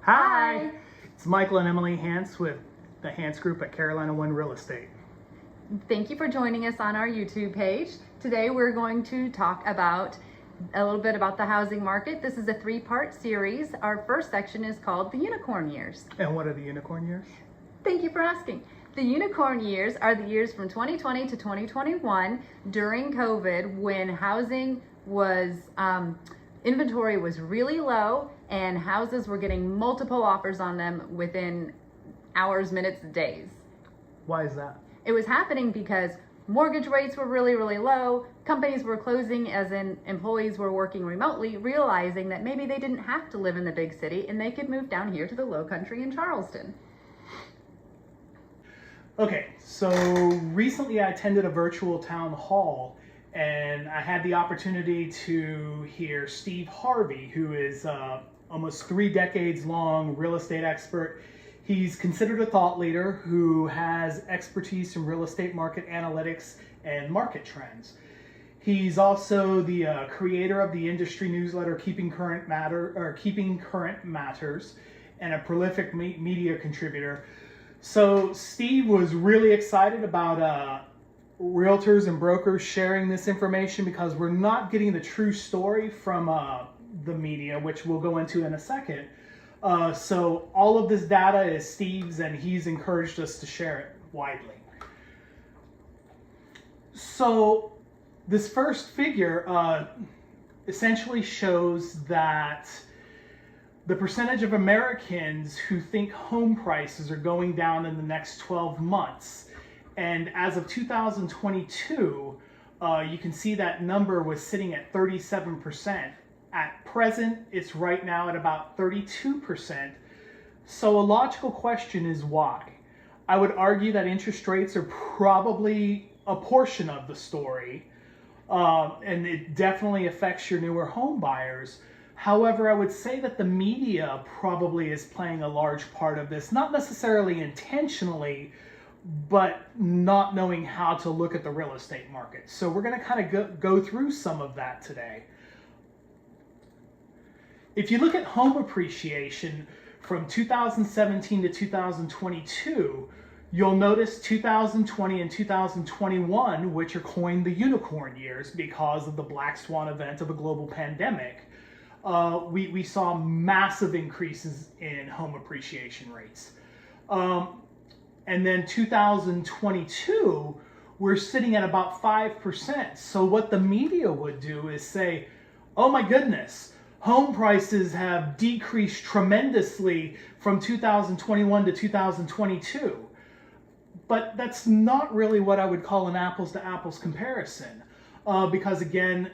Hi, it's Michael and Emily Hance with the Hance Group at Carolina One Real Estate. Thank you for joining us on our YouTube page. Today we're going to talk about a little bit about the housing market. This is a three-part series. Our first section is called the unicorn years. And what are the unicorn years? Thank you for asking. The unicorn years are the years from 2020 to 2021 during COVID, when housing was, inventory was really low and houses were getting multiple offers on them within hours, minutes, days. Why is that? It was happening because mortgage rates were really, really low. Companies were closing, as in employees were working remotely, realizing that maybe they didn't have to live in the big city and they could move down here to the low country in Charleston. Okay, so recently I attended a virtual town hall and I had the opportunity to hear Steve Harvey, who is almost 3 decades long real estate expert. He's considered a thought leader who has expertise in real estate market analytics and market trends. He's also the creator of the industry newsletter Keeping Current Matters, and a prolific media contributor. So Steve was really excited about realtors and brokers sharing this information, because we're not getting the true story from the media, which we'll go into in a second. So all of this data is Steve's, and he's encouraged us to share it widely. So this first figure essentially shows that the percentage of Americans who think home prices are going down in the next 12 months. And as of 2022, you can see that number was sitting at 37%. At present, it's right now at about 32%. So a logical question is why? I would argue that interest rates are probably a portion of the story, and it definitely affects your newer home buyers. However, I would say that the media probably is playing a large part of this, not necessarily intentionally, but not knowing how to look at the real estate market. So we're going to kind of go through some of that today. If you look at home appreciation from 2017 to 2022, you'll notice 2020 and 2021, which are coined the unicorn years because of the black swan event of a global pandemic, we saw massive increases in home appreciation rates. And then 2022, we're sitting at about 5%. So what the media would do is say, oh my goodness, home prices have decreased tremendously from 2021 to 2022. But that's not really what I would call an apples to apples comparison. Because again,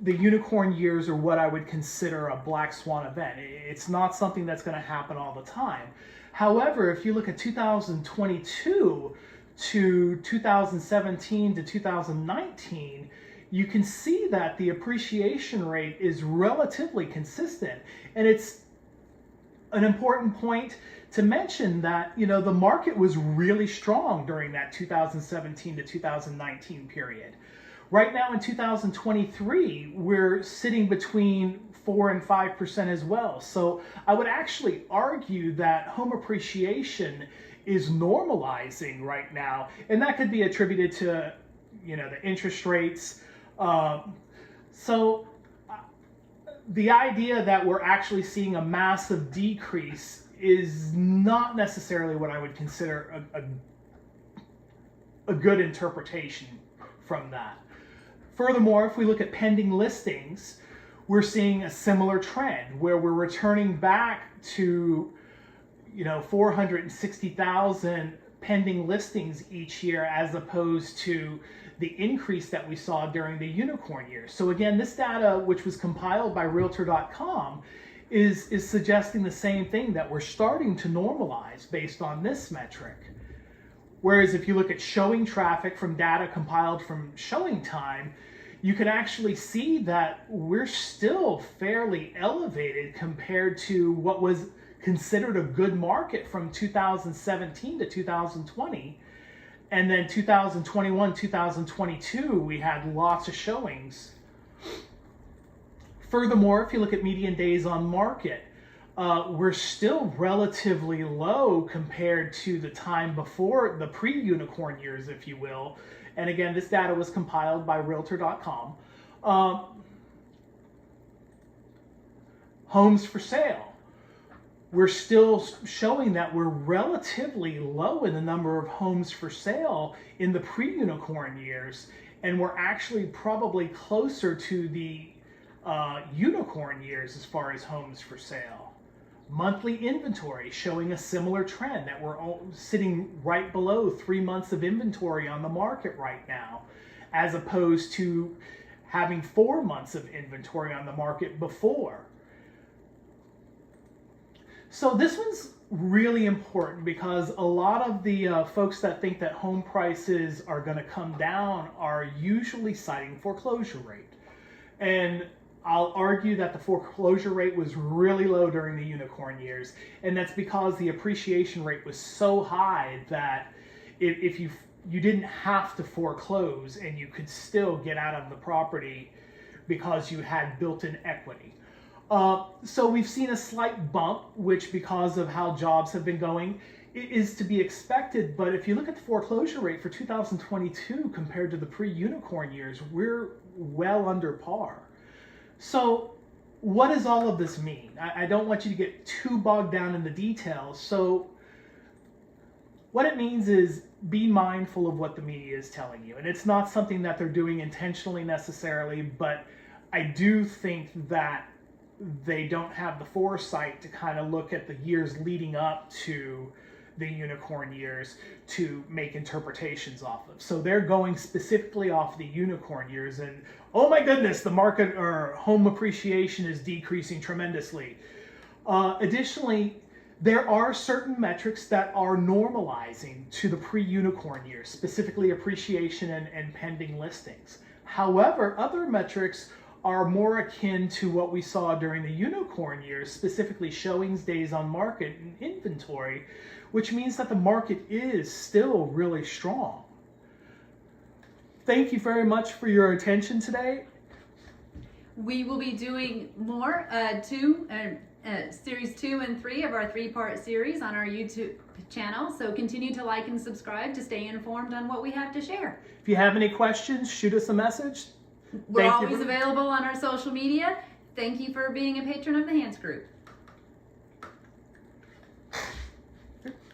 the unicorn years are what I would consider a black swan event. It's not something that's going to happen all the time. However, if you look at 2022 to 2017 to 2019, you can see that the appreciation rate is relatively consistent. And it's an important point to mention that, you know, the market was really strong during that 2017 to 2019 period. Right now in 2023, we're sitting between 4 and 5% as well. So I would actually argue that home appreciation is normalizing right now, and that could be attributed to, you know, the interest rates. So the idea that we're actually seeing a massive decrease is not necessarily what I would consider a good interpretation from that. Furthermore, if we look at pending listings, we're seeing a similar trend where we're returning back to, you know, 460,000 pending listings each year, as opposed to the increase that we saw during the unicorn years. So again, this data, which was compiled by Realtor.com, is suggesting the same thing, that we're starting to normalize based on this metric. Whereas if you look at showing traffic from data compiled from Showing Time, you can actually see that we're still fairly elevated compared to what was considered a good market from 2017 to 2020. And then 2021, 2022, we had lots of showings. Furthermore, if you look at median days on market, we're still relatively low compared to the time before the pre-unicorn years, if you will. And again, this data was compiled by Realtor.com. Homes for sale. We're still showing that we're relatively low in the number of homes for sale in the pre-unicorn years, and we're actually probably closer to the unicorn years as far as homes for sale. Monthly inventory showing a similar trend, that we're sitting right below 3 months of inventory on the market right now, as opposed to having 4 months of inventory on the market before. So this one's really important because a lot of the folks that think that home prices are going to come down are usually citing foreclosure rate. And I'll argue that the foreclosure rate was really low during the unicorn years, and that's because the appreciation rate was so high that if you didn't have to foreclose and you could still get out of the property because you had built-in equity. So we've seen a slight bump, which because of how jobs have been going, is to be expected. But if you look at the foreclosure rate for 2022 compared to the pre-unicorn years, we're well under par. So what does all of this mean? I don't want you to get too bogged down in the details. So what it means is be mindful of what the media is telling you. And it's not something that they're doing intentionally necessarily, but I do think that they don't have the foresight to kind of look at the years leading up to the unicorn years to make interpretations off of. So they're going specifically off the unicorn years, and oh my goodness, the market or home appreciation is decreasing tremendously. Additionally, there are certain metrics that are normalizing to the pre-unicorn years, specifically appreciation and pending listings. However, other metrics are more akin to what we saw during the unicorn years, specifically showings, days on market, and inventory, which means that the market is still really strong. Thank you very much for your attention today. We will be doing more series 2 and 3 of our 3-part series on our YouTube channel. So continue to like and subscribe to stay informed on what we have to share. If you have any questions, shoot us a message. We're always available on our social media. Thank you for being a patron of the Hans Group.